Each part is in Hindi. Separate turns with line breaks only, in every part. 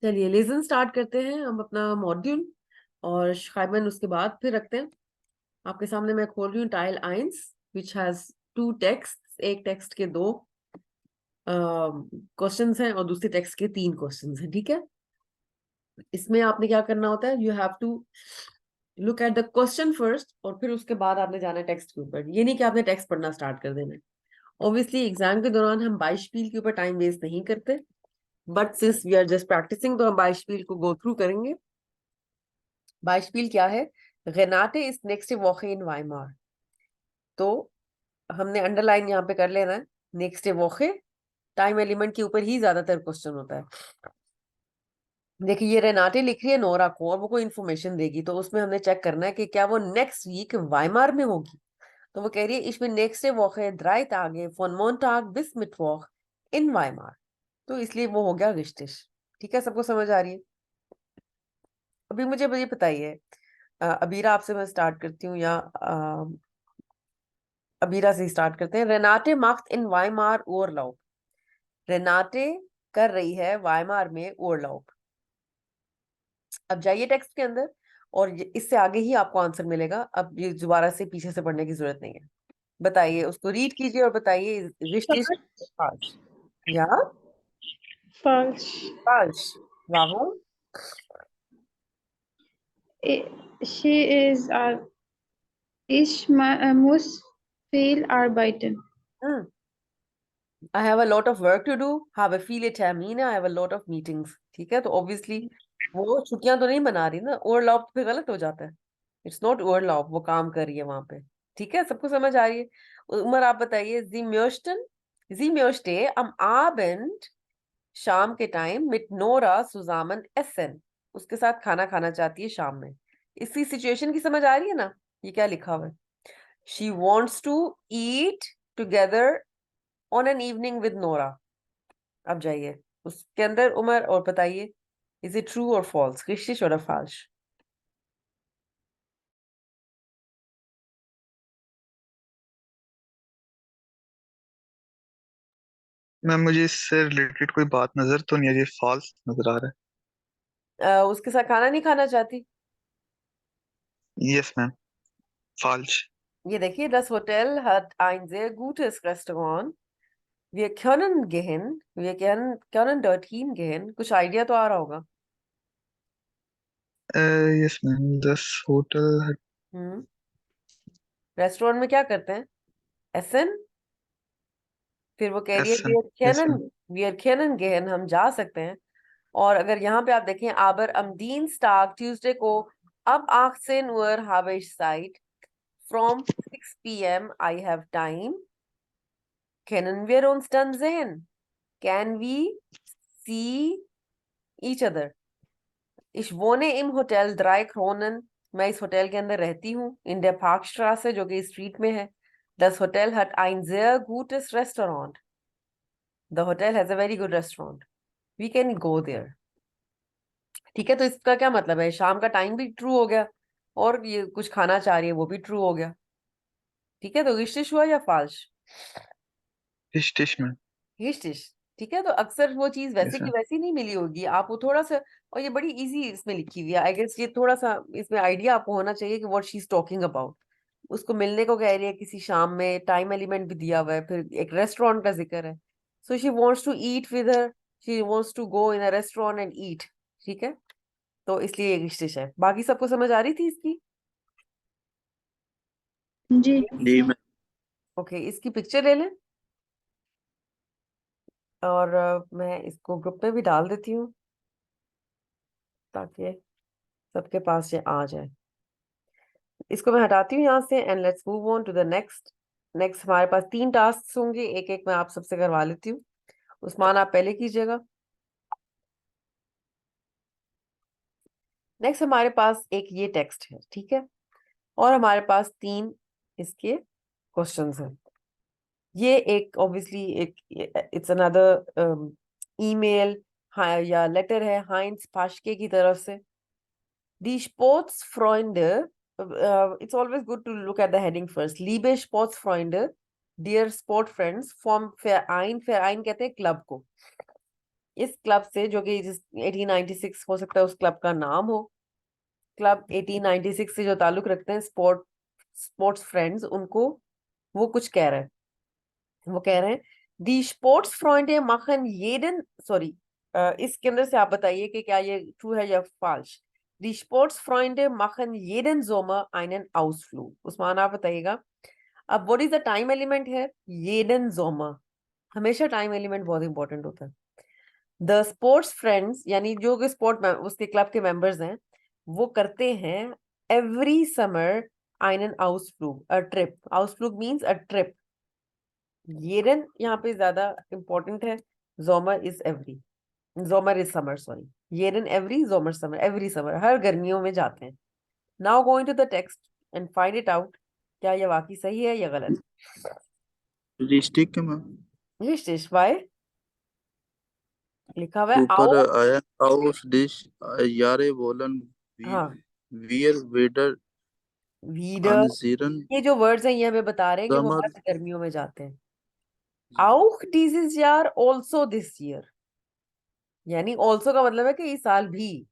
चलिए लेसन स्टार्ट करते हैं हम अपना मॉड्यूल, और शायमन उसके बाद फिर रखते हैं। आपके सामने मैं खोल रही हूँ टाइल 1 विच हैज 2 टेक्स्ट। एक टेक्स्ट के 2 क्वेश्चंस हैं और दूसरे टेक्स्ट के 3 क्वेश्चंस हैं। ठीक है, इसमें आपने क्या करना होता है, you have to look at the question first और फिर उसके बाद आपने जाना है टेक्स्ट के ऊपर। ये नहीं कि आपने टेक्स्ट पढ़ना स्टार्ट कर देना है। ऑब्वियसली एग्जाम के दौरान हम बाइशपील के ऊपर टाइम वेस्ट नहीं करते, but since we are just practising तो हम बाइशपील को गो थ्रू करेंगे। बाइशपील क्या है? रेनाटे इज नेक्स्ट वॉके इन वाइमार। तो हमने अंडरलाइन यहाँ पे कर लेना है, नेक्स्ट वॉके टाइम एलिमेंट के ऊपर ही ज्यादातर क्वेश्चन होता है। देखिए ये रेनाटे लिख रही है नोरा को और वो कोई इन्फॉर्मेशन देगी, तो उसमें हमने चेक करना है कि क्या वो नेक्स्ट वीक वाइमार में होगी। तो वो कह रही है इसमें नेक्स्ट वॉके ड्राई तागे फोन मोन्टाग बिस मिटवॉक इन वाइमार। तो इसलिए वो हो गया रिश्तिश। ठीक है, सबको समझ आ रही है? अभी मुझे ये बताइए, अबीरा आपसे मैं स्टार्ट करती हूँ, या अबीरा से स्टार्ट करते हैं। रेनाटे माख्त इन वाइमार ओरलाउब। रेनाटे कर रही है वाइमार में ओरलाउब। अब जाइए टेक्स्ट के अंदर और इससे आगे ही आपको आंसर मिलेगा। अब ये दोबारा से पीछे से पढ़ने की जरूरत नहीं है। बताइए, उसको रीड कीजिए और बताइए रिश्तिश
False.
फाल्स या
False.
False. Rahul.
She is ich muss viel arbeiten.
I have a lot of work to do. Have viele Termine. I have a lot of meetings. ठीक है, तो obviously वो छुट्टियां तो नहीं मना रही ना। ओवरलॉप पे गलत हो जाता है। इट्स नॉट ओवरलॉप, वो काम कर रही है वहां पे। ठीक है, सबको समझ आ रही है? उमर आप बताइए। जी म्योस्टन, जी म्योस्टे am Abend, शाम के time mit Nora zusammen essen, उसके साथ खाना खाना चाहती है शाम में। इसकी सिचुएशन की समझ आ रही है ना? ये क्या लिखा हुआ है? She wants to eat together on an evening with Nora। अब जाइए उसके अंदर उमर और बताइए, इज इट ट्रू और false, richtig oder falsch?
Ma'am मुझे इससे रिलेटेड कोई बात नजर तो नहीं आ रही, फॉल्स नजर आ रहा
उसके साथ खाना नहीं खाना चाहती।
है। Yes ma'am, false.
ये देखिए, das Hotel hat ein sehr gutes Restaurant, wir können gehen, wir können dorthin gehen। कुछ आइडिया तो आ रहा होगा।
यस मैम, दस होटल।
हम्म, रेस्टोरेंट में क्या करते हैं? एसन। फिर वो कह रही है
एसन। Yes ma'am.
wir können gehen, हम जा सकते हैं। और अगर यहाँ पे आप देखें, aber am Dienstag ट्यूसडे को ab 18 Uhr habe ich Zeit, from 6 p.m. I have time, können wir uns dann sehen? Can we see each other? Ich wohne im Hotel 3 Kronen, मैं इस होटल के अंदर रहती हूँ, in der Parkstraße, जो कि स्ट्रीट में है। Das Hotel hat ein sehr gutes Restaurant। The hotel has a very good restaurant, we can go there। ठीक है, तो इसका क्या मतलब है? शाम का टाइम भी ट्रू हो गया और ये कुछ खाना चाह रही है वो भी ट्रू हो गया। ठीक है, तो रिश्तिश हुआ या फाल्श?
स्टिश मैम।
हिस्टिश। ठीक है, तो अक्सर वो चीज वैसे
यस
की
मैम।
वैसी नहीं मिली होगी आपको, थोड़ा सा। और ये बड़ी इजी इसमें लिखी हुई है, आई गेस ये थोड़ा सा इसमें आइडिया आपको होना चाहिए कि what she is talking about. उसको मिलने को कह रही है किसी शाम में, टाइम एलिमेंट भी दिया हुआ है, फिर एक रेस्टोरेंट का जिक्र है। So she wants to eat with her, she wants to go in a restaurant and eat. ठीक है, तो इसलिए ये हिस्टिश है। बाकी सबको समझ आ रही थी इसकी?
जी।
जी मैं।
ओके, इसकी पिक्चर ले लें और मैं इसको ग्रुप में भी डाल देती हूँ ताकि सबके पास ये आ जाए। इसको मैं हटाती हूँ यहाँ से and let's move on to the next. Next हमारे पास 3 टास्क होंगे, एक एक मैं आप सबसे करवा लेती हूँ। उस्मान आप पहले कीजिएगा। नेक्स्ट हमारे पास एक ये टेक्स्ट है, ठीक है, और हमारे पास 3 इसके क्वेश्चंस हैं। ये एक ऑब्वियसली एक इट्स अनदर ईमेल या लेटर है हाइंस पाशके की तरफ से। Die Sportsfreunde, it's always good to look at the heading first. Liebe Sportsfreunde, dear sport friends, vom Verein, Verein कहते हैं क्लब को। इस क्लब से, जो कि 1896 हो सकता है उस क्लब का नाम हो, क्लब 1896 से जो ताल्लुक रखते हैं स्पोर्ट्स फ्रेंड्स, उनको वो कुछ कह रहे हैं। वो कह रहे हैं दी स्पोर्ट्स फ्रॉन्टे machen jeden, सॉरी, इसके अंदर से आप बताइए कि क्या ये ट्रू है या फॉल्स। दी स्पोर्ट्स फ्रॉन्टे machen jeden Sommer einen Ausflug, Usman आप बताइएगा। अब what is the time element है? jeden Sommer, हमेशा टाइम एलिमेंट बहुत इंपॉर्टेंट होता है। द स्पोर्ट्स फ्रेंड्स यानी जो कि उसके क्लब के मेंबर्स हैं, वो करते हैं every summer einen Ausflug, a trip. Ausflug means a trip. येरन यहाँ पे ज्यादा इंपॉर्टेंट है। जोमर इज एवरी, जोमर इज समर, सॉरी। येरन एवरी, जोमर समर, एवरी समर, हर गर्मियों में जाते हैं। Now going to the text and find it out, क्या ये वाकई सही है या गलत।
रिस्टिक है मैम।
रिश्तेश वाई लिखा हुआ है
ऊपर
आओ।
आया आउस डिश यारे वोलन
हाँ,
वियर वेडर
वीडर,
अनजीरन
ये जो वर्ड्स हैं ये हमें बता रहे हैं कि वो
समर।
हर गर्मियों में जाते हैं। auch dieses Jahr, also this year, यानी ऑल्सो का मतलब है कि इस साल भी।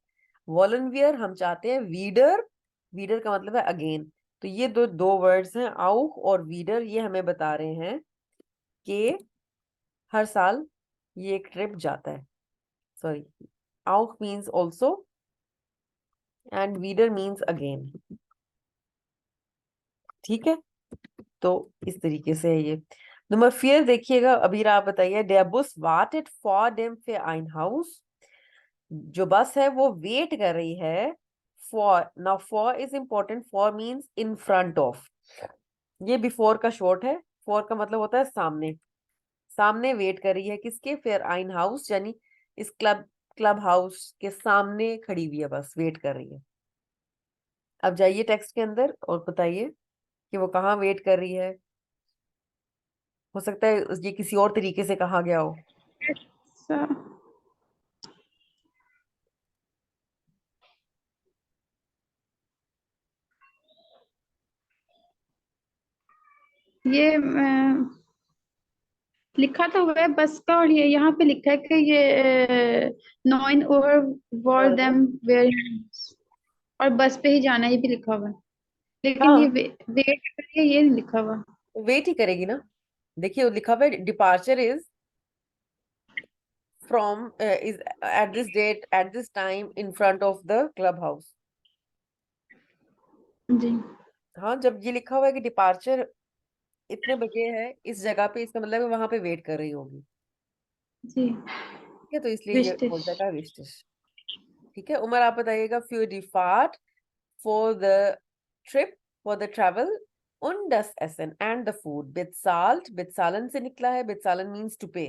वॉलंटियर हम चाहते हैं, वीडर, वीडर का मतलब है अगेन। तो ये दो दो वर्ड्स हैं, आउख और वीडर, ये हमें बता रहे हैं कि हर साल ये एक ट्रिप जाता है। सॉरी, आउख मींस ऑल्सो एंड वीडर मींस अगेन। ठीक है, तो इस तरीके से है ये। नंबर 4 देखिएगा, अबीर आप बताइए। Der Bus wartet vor dem Vereinhaus, जो बस है वो वेट कर रही है for. Now for is important, for means in front of, ये बिफोर का शॉर्ट है। फॉर का मतलब होता है सामने, सामने वेट कर रही है किसके? फेयर आइन हाउस, यानी इस क्लब हाउस के सामने खड़ी हुई है बस, वेट कर रही है। अब जाइए टेक्स्ट के अंदर और बताइए कि वो कहाँ वेट कर रही है। हो सकता है ये किसी और तरीके से कहा गया हो।
So, ये लिखा तो हुआ है बस का, और ये यहाँ पे लिखा है कि ये 9 वॉर
और
देम वेयर, और बस पे ही जाना, ये भी लिखा हुआ है। लेकिन ये
हाँ,
वेट करिए, ये नहीं लिखा हुआ।
वेट ही करेगी ना। देखिए लिखा हुआ है departure is from is at this date at this time in front of the clubhouse।
जी
हाँ, जब ये लिखा हुआ है कि डिपार्चर इतने बजे है इस जगह पे, इसका मतलब है वहां पे वेट कर रही होगी।
जी।
ठीक है, तो इसलिए ये हो
विस्टिश।
जाएगा विस्टिश। ठीक है, उमर आप बताइएगा। फ्यू डिफार्ट for the trip, for the travel उन दस एसन एंड द फूड बिटसाल्ट, बिटसालन से निकला है। बिटसालन मीन्स टू पे,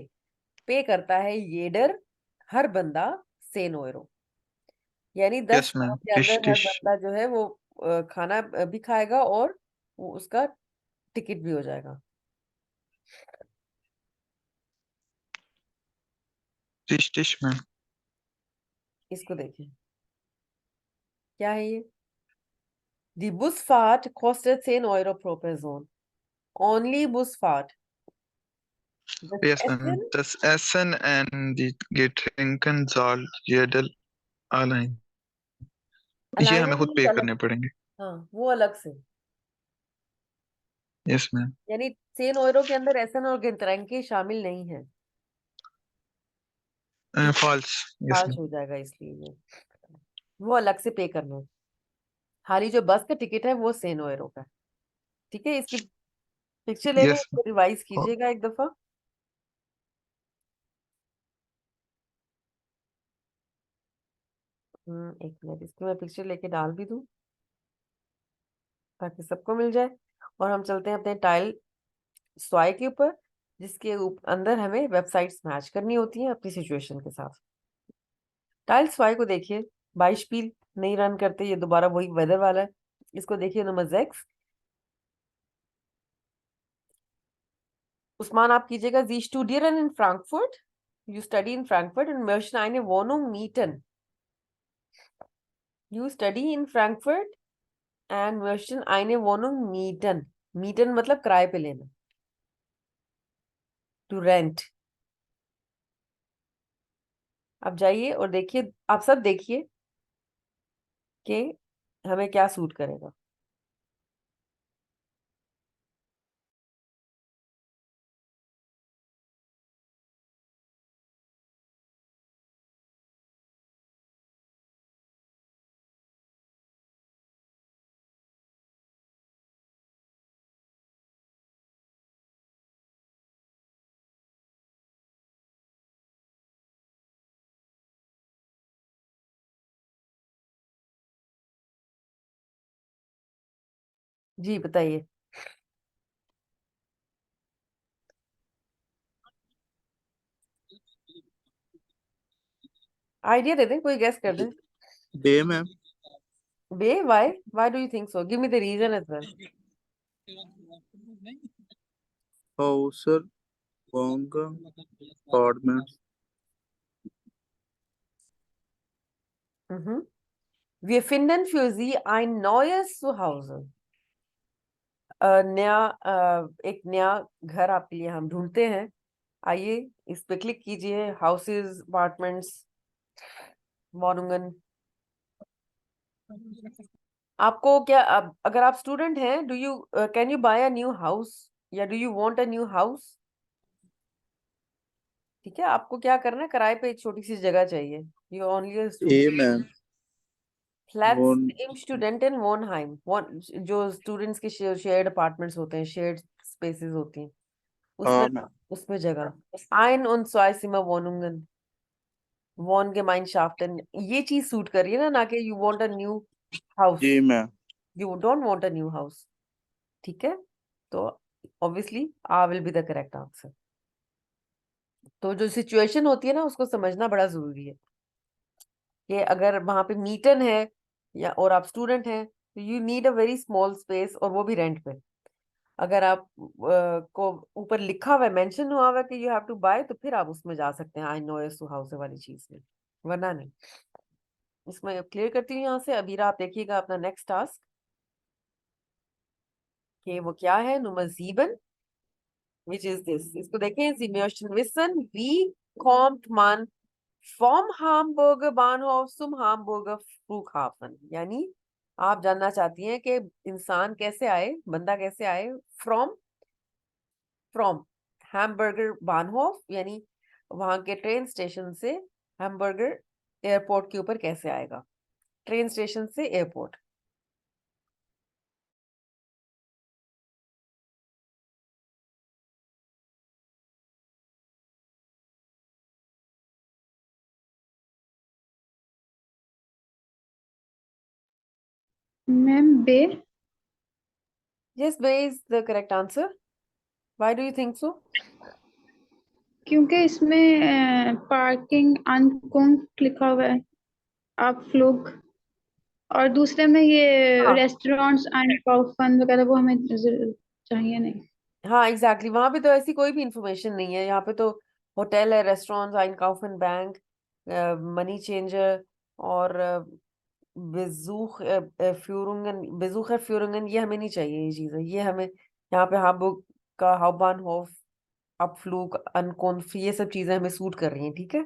पे करता है येडर, हर बंदा, सेन ओरो, यानी 10
यस मैम।
के
डिश
अंदर हर
डिश।
बंदा जो है वो खाना भी खाएगा और वो उसका टिकट भी हो जाएगा।
Dish dish ma'am.
इसको देखें, क्या है ये? Die Busfahrt kostet 10 Euro pro Person. Only Busfahrt. Das
yes ma'am.
Essen
Das Essen and die Getränken soll jeder allein। ये
alleine
हमें खुद पे
means अलग,
करने पड़ेंगे।
हाँ वो अलग से,
यस मैम।
यानी 10 यूरो के अंदर एसन और गिनतरंगी शामिल नहीं है। ठीक है,
फॉल्स। यस
पास
मैम।
हो जाएगा, इसलिए वो अलग से पे करना है। खाली जो बस का टिकट है वो 10 यूरो का है। ठीक है, इसकी पिक्चर ले लें,
यस
इसको रिवाइज
मैम।
कीजिएगा एक दफा। एक मिनट, इसकी मैं पिक्चर लेके डाल भी दूं ताकि सबको मिल जाए। और हम चलते हैं अपने टाइल स्वाई के ऊपर, जिसके अंदर हमें वेबसाइट्स मैच करनी होती हैं अपनी सिचुएशन के साथ। टाइल स्वाई को देखिए, बाइशपील नहीं रन करते, ये दोबारा वही वेदर वाला है। इसको देखिए नंबर 6। उस्मान आप कीजिएगा। Sie studieren in Frankfurt, you study in Frankfurt und möchten eine Wohnung mieten। You study in Frankfurt and möchten eine Wohnung mieten। mieten मतलब किराए पे लेना, to rent। आप जाइए और देखिए, आप सब देखिए कि हमें क्या सूट करेगा। जी बताइए। आइडिया दे दें, कोई गेस कर दें।
D ma'am.
B, why do you think so? Give me the reason as well.
हाउसर वांगा apartments.
Wir finden für Sie ein neues Zuhause. एक नया घर आपके लिए हम ढूंढते हैं। आइए इस पे क्लिक कीजिए, हाउसेस, अपार्टमेंट्स, वॉनुंगन। आपको क्या, अगर आप स्टूडेंट हैं, do you can you buy a new house, या do you want a new house? ठीक है, आपको क्या करना है, किराए पे एक छोटी सी जगह चाहिए। You only a
a
student.
Ma'am.
Flats
one.
im Studenten Wohnheim, जो स्टूडेंट्स के शेयर्ड अपार्टमेंट्स होते हैं, शेयर्ड स्पेसेस होती हैं, उसमें
हाँ मैम।
उसमें जगह। Ein- und Zweizimmerwohnungen, Wohngemeinschaften, ये चीज सूट करिए ना कि you want a new house.
जी ma'am.
You don't want a new house. ठीक है, तो ऑब्वियसली आ will be the correct answer. तो जो सिचुएशन होती है ना, उसको समझना बड़ा जरूरी है कि अगर वहां पे मीटन है या और आप स्टूडेंट हैं, तो you need a very small space, और वो भी रेंट पे। अगर आप को ऊपर लिखा हुआ है, मेंशन हुआ हुआ है कि यू हैव टू बाय, तो फिर आप उसमें जा सकते हैं, I know as to house वाली चीज में, वरना नहीं। इसमें क्लियर करती हूँ यहाँ से। अबीरा, आप देखिएगा अपना नेक्स्ट टास्क कि वो क्या है। नंबर 7 विच इज दिस, इसको देखें। Sie möchten wissen, wie kommt man vom Hamburger Bahnhof zum Hamburger Flughafen? यानी आप जानना चाहती हैं कि इंसान कैसे आए, बंदा कैसे आए फ्रॉम फ्रॉम हैमबर्गर बानहोफ, यानी वहां के ट्रेन स्टेशन से हैमबर्गर एयरपोर्ट के ऊपर कैसे आएगा, ट्रेन स्टेशन से airport.
Ma'am B.
Yes, B is the correct answer. Why do you think so?
क्योंकि इसमें पार्किंग अनकोंक लिखा हुआ है, आप लोग, और दूसरे में ये
हाँ
रेस्टोरेंट्स एंड काउफन वगैरह वो हमें चाहिए नहीं।
हाँ, एग्जैक्टली, वहां पे तो ऐसी कोई भी इंफॉर्मेशन नहीं है। यहाँ पे तो होटल है, रेस्टोरेंट, आइनकाउफन बैंक, मनी चेंजर, और बेजूखर फ्यूरिंगन, ये हमें नहीं चाहिए। ये चीजें, ये हमें यहाँ पे हाबुक का हाउबानहोफ, अपफ्लूक, अनकोन्फ, ये सब चीजें हमें सूट कर रही हैं। ठीक है,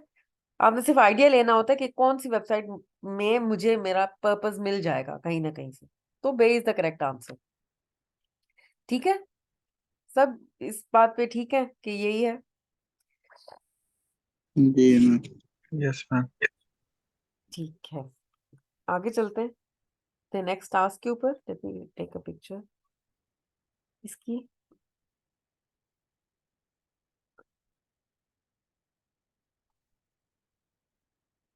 आपने सिर्फ आइडिया लेना होता है कि कौन सी वेबसाइट में मुझे मेरा पर्पस मिल जाएगा कहीं ना कहीं से। तो बे इज द करेक्ट आंसर। ठीक है, सब इस बात पे ठीक है कि यही है।
जी मैम।
Yes ma'am.
ठीक है, आगे चलते हैं नेक्स्ट टास्क के ऊपर। Let me take a picture इसकी।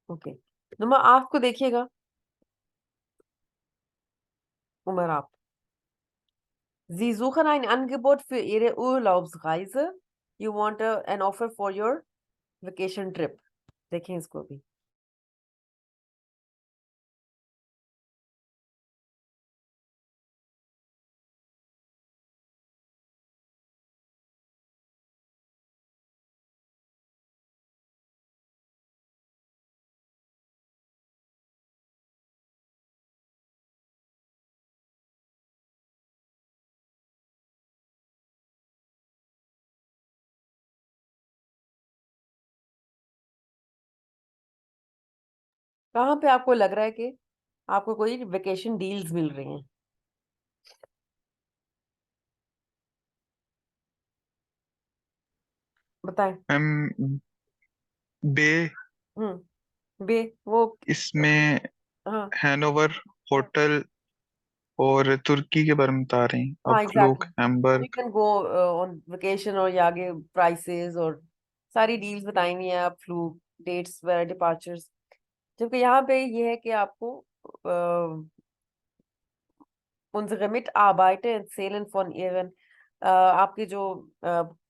ओके, नंबर 8 को देखिएगा। उमर, आप, Sie suchen ein Angebot für Ihre Urlaubsreise. You want an offer for your vacation trip. देखें इसको भी। कहाँ पे आपको लग रहा है कि आपको कोई वेकेशन डील्स मिल रही हैं? बताएं।
मैम बे
बे वो।
इसमें
हाँ
हैनोवर होटल और तुर्की के बारे में बता रही हैं
हाँ
अब लोग
exactly. We
Hamburg.
Can go on vacation, और ये आगे प्राइसेस और सारी डील्स बताई हुई हैं, आप फ्लू डेट्स वगैरह, डिपार्चर्स। जबकि यहाँ पे ये है कि आपको unsere Mitarbeiter erzählen von ihren आपके जो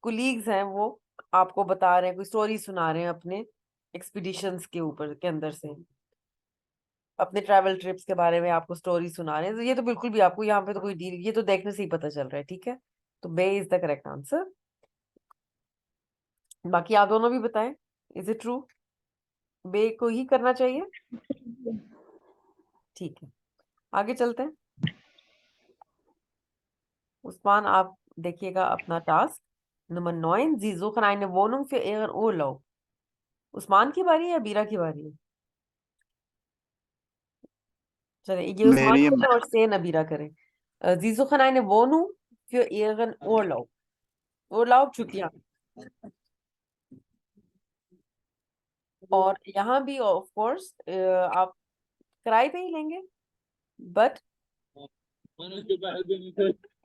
कुलीग्स हैं वो आपको बता रहे हैं, कोई स्टोरी सुना रहे हैं अपने एक्सपीडिशंस के ऊपर के अंदर से, अपने ट्रैवल ट्रिप्स के बारे में आपको स्टोरी सुना रहे हैं। तो ये तो बिल्कुल भी आपको यहाँ पे तो कोई डील, ये तो देखने से ही पता चल रहा है, ठीक है। तो बे इज द करेक्ट आंसर। बाकी आप दोनों भी बताएं, इज इट ट्रू? बे को ही करना चाहिए? ठीक है, आगे चलते हैं। उस्मान, आप देखिएगा अपना task number 9, Sie suchen eine Wohnung für Ihren Urlaub। Usman की बारी है या बीरा की बारी है? चले, ये उस्मान
मेरी है
करें और से नबीरा करें। Sie suchen eine Wohnung für Ihren Urlaub। Urlaub छुट्टियां। और यहाँ भी ऑफ कोर्स आप किराए पे ही लेंगे, but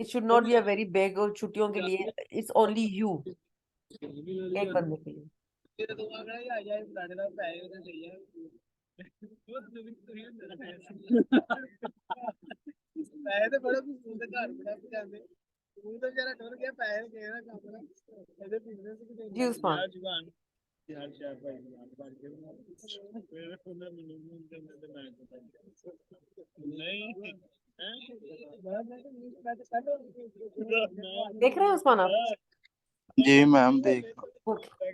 it should not be a very big, और छुट्टियों के लिए इट्स ओनली यू, एक बंदे के लिए। जी उस्मान। देख रहे हैं उस्मान आप?
जी मैम देख।
ओके।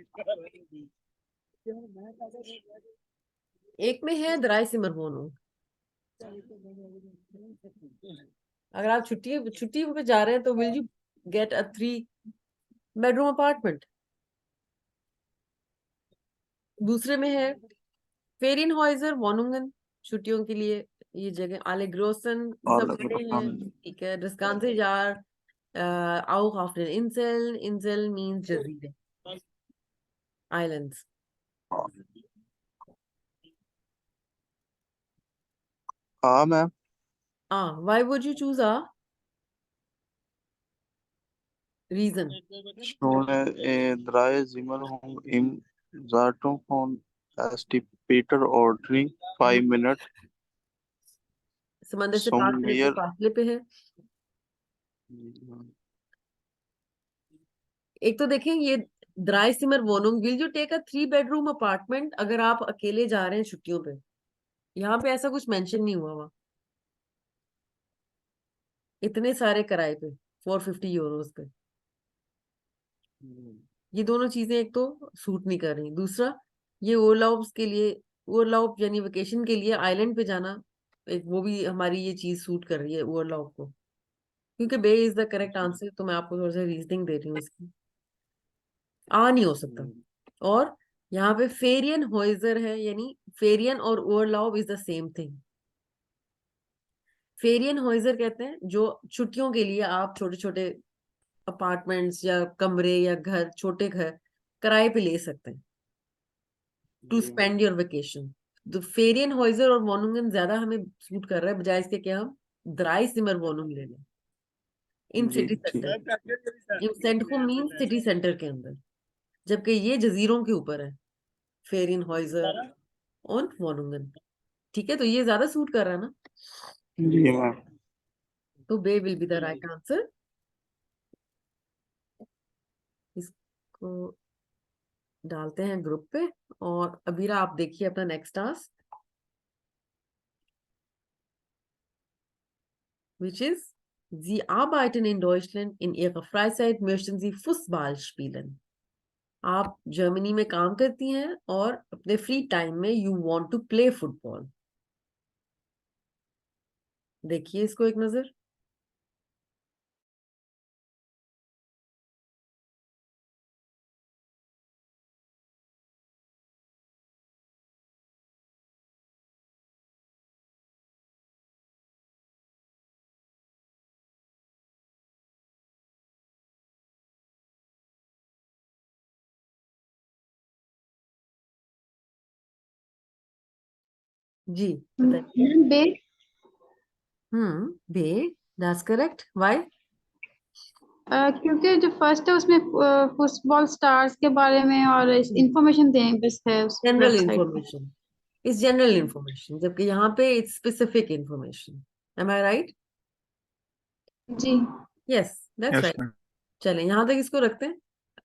एक में है द्राई सिमर वोनू। अगर आप छुट्टी पे जा रहे हैं तो will you get a 3 bedroom apartment? दूसरे में है फेरियनहाइजर वॉनुंगन, छुट्टियों के लिए ये जगह। आलेग्रोसन सब
और
बड़े हैं, ठीक है। डिस्कांसे जार auch auf den Inseln, Insel means जजीरे, islands।
हाँ ma'am.
why would you choose a reason?
Schon drei Zimmerungen im Zartung von St. ordering 5 minutes
समंदर से 5 मिनट के
somewhere।
फासले पे है। एक तो देखें ये द्राई सिमर वोनुंग, will you take a 3 bedroom apartment अगर आप अकेले जा रहे हैं छुट्टियों पे? यहाँ पे ऐसा कुछ मेंशन नहीं हुआ हुआ। इतने सारे किराए पे 450 euros पे, ये दोनों चीजें एक तो सूट नहीं कर रही। दूसरा, ये ओरलाउब्स के लिए, ओरलाउब यानी वेकेशन के लिए आइलैंड पे जाना, एक वो भी हमारी ये चीज सूट कर रही है ओरलाउब को, क्योंकि बे इज द करेक्ट आंसर। तो मैं आपको थोड़ा सा रीजनिंग दे रही हूँ इसकी। नहीं हो सकता। और यहाँ पे फेरियन हॉइजर है, यानी फेरियन और ओवरलॉब इज द सेम थिंग। फेरियन हॉइजर कहते हैं जो छुट्टियों के लिए आप छोटे छोटे अपार्टमेंट्स या कमरे या घर, छोटे घर किराए पे ले सकते हैं टू स्पेंड योर वेकेशन। तो फेरियन हॉइजर और वॉनुंगन ज्यादा हमें सूट कर रहा है, बजाय इसके कि हम द्राई सिमर वॉनुंग ले लें इन
जी
सिटी
ठीक।
सेंटर। इन सेंटर मीन सिटी सेंटर के अंदर, जबकि ये जजीरों के ऊपर है, फेरियन हॉइजर और वॉनुंगन। ठीक है, तो ये ज्यादा सूट कर रहा है ना,
जी मैम।
तो B will be the right answer. इसको डालते हैं ग्रुप पे। और अबीरा आप देखिए अपना next task, which is Sie arbeiten in Deutschland, in ihrer Freizeit möchten Sie Fußball spielen। आप जर्मनी में काम करती हैं और अपने फ्री टाइम में you want to play football. देखिए इसको एक नजर। जी बताइए।
बे
बे, दैट्स करेक्ट। व्हाई?
क्योंकि जो फर्स्ट है उसमें फुटबॉल स्टार्स के बारे में और इंफॉर्मेशन दें बस है उस
जनरल
वेबसाइट पे।
इंफॉर्मेशन, इस जनरल इंफॉर्मेशन, जबकि यहाँ पे it's specific information. Am I right?
जी
yes, that's
yes
right.
Ma'am.
चलें, यहाँ तक इसको रखते हैं।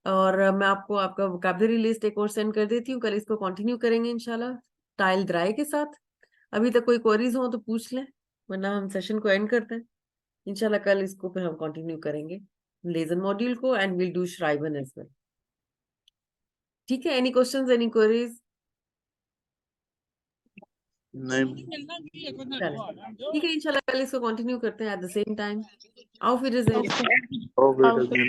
और मैं आपको आपका वोकैबुलरी लिस्ट एक और सेंड कर देती हूँ, कल इसको कंटिन्यू करेंगे इंशाल्लाह टाइल ड्राई के साथ। अभी तक कोई क्वेरीज हो तो पूछ लें, वरना हम सेशन को एंड करते हैं। इंशाल्लाह कल इसको फिर हम कंटिन्यू करेंगे लेजन मॉड्यूल को, एंड विल डू श्राइवन एज वेल। ठीक है, एनी क्वेश्चंस, एनी क्वेरीज?
नहीं।
ठीक है, इंशाल्लाह कल इसको कंटिन्यू करते हैं एट द सेम टाइम। आओ फिर
ओके
ओ बेटा